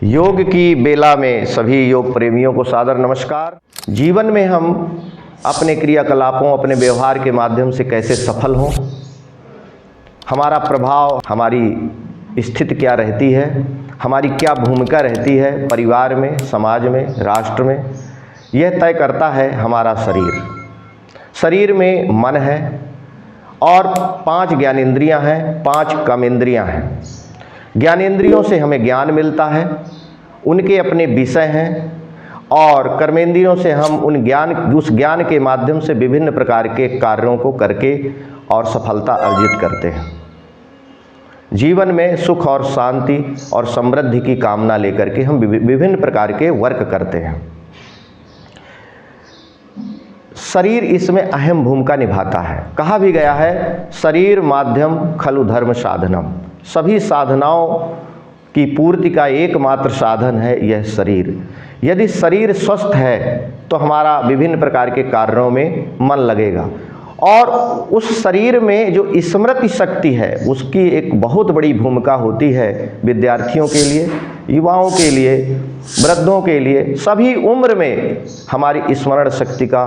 योग की बेला में सभी योग प्रेमियों को सादर नमस्कार। जीवन में हम अपने क्रियाकलापों, अपने व्यवहार के माध्यम से कैसे सफल हों, हमारा प्रभाव, हमारी स्थिति क्या रहती है, हमारी क्या भूमिका रहती है परिवार में, समाज में, राष्ट्र में, यह तय करता है हमारा शरीर। शरीर में मन है और 5 ज्ञानेंद्रियां हैं, 5 कर्मेंद्रियां हैं। ज्ञानेंद्रियों से हमें ज्ञान मिलता है, उनके अपने विषय हैं, और कर्मेंद्रियों से हम उस ज्ञान के माध्यम से विभिन्न प्रकार के कार्यों को करके और सफलता अर्जित करते हैं। जीवन में सुख और शांति और समृद्धि की कामना लेकर के हम विभिन्न प्रकार के वर्क करते हैं। शरीर इसमें अहम भूमिका निभाता है। कहा भी गया है, शरीर माध्यम खलु धर्म साधनम। सभी साधनाओं की पूर्ति का एकमात्र साधन है यह शरीर। यदि शरीर स्वस्थ है तो हमारा विभिन्न प्रकार के कार्यों में मन लगेगा, और उस शरीर में जो स्मृति शक्ति है उसकी एक बहुत बड़ी भूमिका होती है। विद्यार्थियों के लिए, युवाओं के लिए, वृद्धों के लिए, सभी उम्र में हमारी स्मरण शक्ति का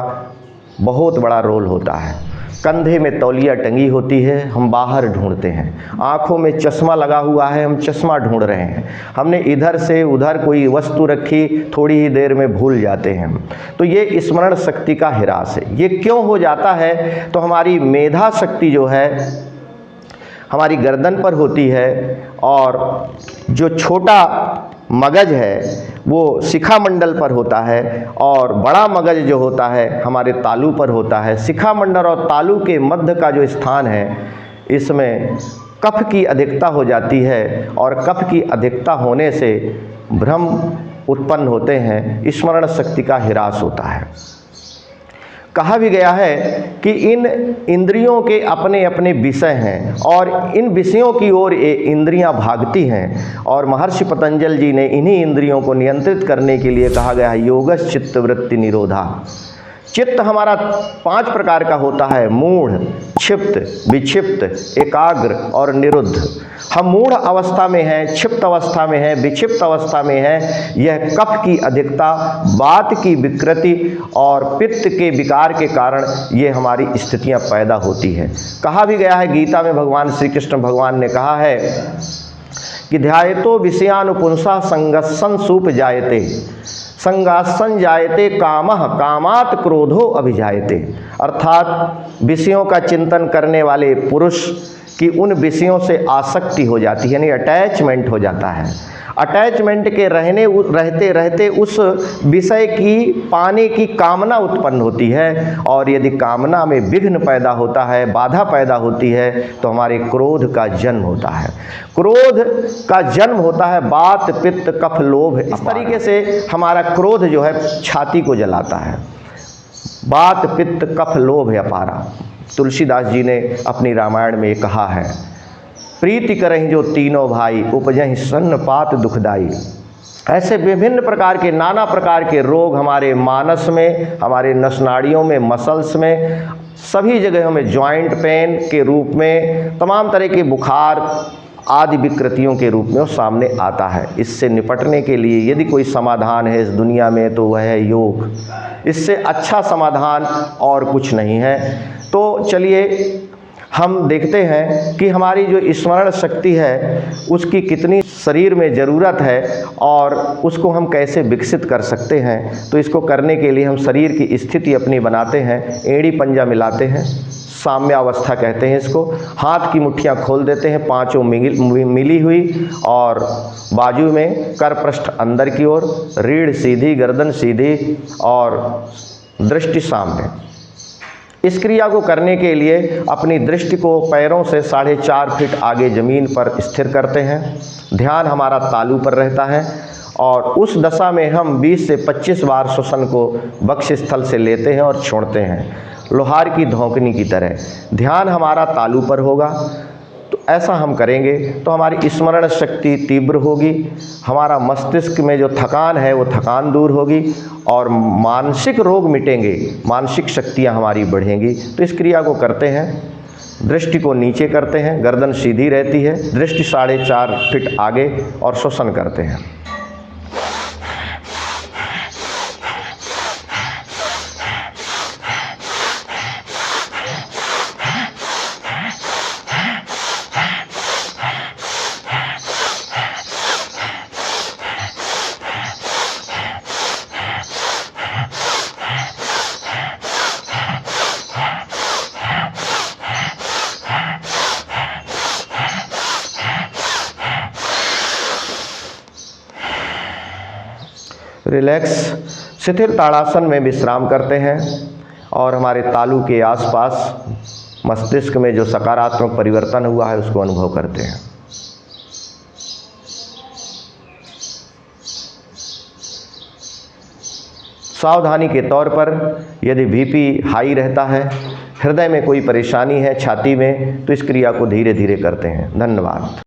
बहुत बड़ा रोल होता है। कंधे में तौलिया टंगी होती है, हम बाहर ढूंढते हैं। आँखों में चश्मा लगा हुआ है, हम चश्मा ढूंढ रहे हैं। हमने इधर से उधर कोई वस्तु रखी, थोड़ी ही देर में भूल जाते हैं। तो ये स्मरण शक्ति का ह्रास है। ये क्यों हो जाता है? तो हमारी मेधा शक्ति जो है हमारी गर्दन पर होती है, और जो छोटा मगज है वो शिखा मंडल पर होता है, और बड़ा मगज जो होता है हमारे तालू पर होता है। शिखा मंडल और तालू के मध्य का जो स्थान है, इसमें कफ की अधिकता हो जाती है, और कफ की अधिकता होने से भ्रम उत्पन्न होते हैं, स्मरण शक्ति का ह्रास होता है। कहा भी गया है कि इन इंद्रियों के अपने अपने विषय हैं, और इन विषयों की ओर ये इंद्रियां भागती हैं, और महर्षि पतंजलि जी ने इन्हीं इंद्रियों को नियंत्रित करने के लिए कहा गया है योगस् चित्त वृत्ति निरोधा। चित्त हमारा 5 प्रकार का होता है: मूढ़, क्षिप्त, विक्षिप्त, एकाग्र और निरुद्ध। हम मूढ़ अवस्था में हैं, क्षिप्त अवस्था में हैं, विक्षिप्त अवस्था में हैं। यह कफ की अधिकता, वात की विकृति और पित्त के विकार के कारण ये हमारी स्थितियां पैदा होती हैं। कहा भी गया है, गीता में भगवान श्री कृष्ण भगवान ने कहा है कि ध्यायतो विषयानुपुंसा संगस्सन सूप जायते, संगासन जायते कामः, कामात् क्रोधो अभिजायते। अर्थात विषयों का चिंतन करने वाले पुरुष की उन विषयों से आसक्ति हो जाती है, यानी अटैचमेंट हो जाता है। अटैचमेंट के रहते रहते उस विषय की पाने की कामना उत्पन्न होती है, और यदि कामना में विघ्न पैदा होता है, बाधा पैदा होती है, तो हमारे क्रोध का जन्म होता है। क्रोध का जन्म होता है वात, पित्त, कफ, लोभ। इस तरीके से हमारा क्रोध जो है छाती को जलाता है। वात, पित्त, कफ, लोभ, अपारा। तुलसीदास जी ने अपनी रामायण में कहा है, प्रीति करहीं जो तीनों भाई, उपजहीं सन्नपात दुखदाई। ऐसे विभिन्न प्रकार के, नाना प्रकार के रोग हमारे मानस में, हमारे नसनाड़ियों में, मसल्स में, सभी जगहों में, जॉइंट पेन के रूप में, तमाम तरह के बुखार आदि विकृतियों के रूप में वो सामने आता है। इससे निपटने के लिए यदि कोई समाधान है इस दुनिया में तो वह है योग। इससे अच्छा समाधान और कुछ नहीं है। तो चलिए हम देखते हैं कि हमारी जो स्मरण शक्ति है उसकी कितनी शरीर में ज़रूरत है, और उसको हम कैसे विकसित कर सकते हैं। तो इसको करने के लिए हम शरीर की स्थिति अपनी बनाते हैं, एड़ी पंजा मिलाते हैं, साम्यावस्था कहते हैं इसको। हाथ की मुट्ठियाँ खोल देते हैं, 5 मिली हुई, और बाजू में कर पृष्ठ अंदर की ओर, रीढ़ सीधी, गर्दन सीधी, और दृष्टि सामने। इस क्रिया को करने के लिए अपनी दृष्टि को पैरों से 4.5 फीट आगे ज़मीन पर स्थिर करते हैं। ध्यान हमारा तालू पर रहता है, और उस दशा में हम 20 से 25 बार श्वसन को वक्ष स्थल से लेते हैं और छोड़ते हैं, लोहार की धौंकनी की तरह। ध्यान हमारा तालू पर होगा। तो ऐसा हम करेंगे तो हमारी स्मरण शक्ति तीव्र होगी, हमारा मस्तिष्क में जो थकान है वो थकान दूर होगी, और मानसिक रोग मिटेंगे, मानसिक शक्तियाँ हमारी बढ़ेंगी। तो इस क्रिया को करते हैं। दृष्टि को नीचे करते हैं, गर्दन सीधी रहती है, दृष्टि 4.5 फीट आगे, और श्वसन करते हैं। रिलैक्स शिथिल ताड़ासन में विश्राम करते हैं और हमारे तालू के आसपास मस्तिष्क में जो सकारात्मक परिवर्तन हुआ है उसको अनुभव करते हैं। सावधानी के तौर पर यदि बीपी हाई रहता है, हृदय में कोई परेशानी है, छाती में, तो इस क्रिया को धीरे धीरे करते हैं। धन्यवाद।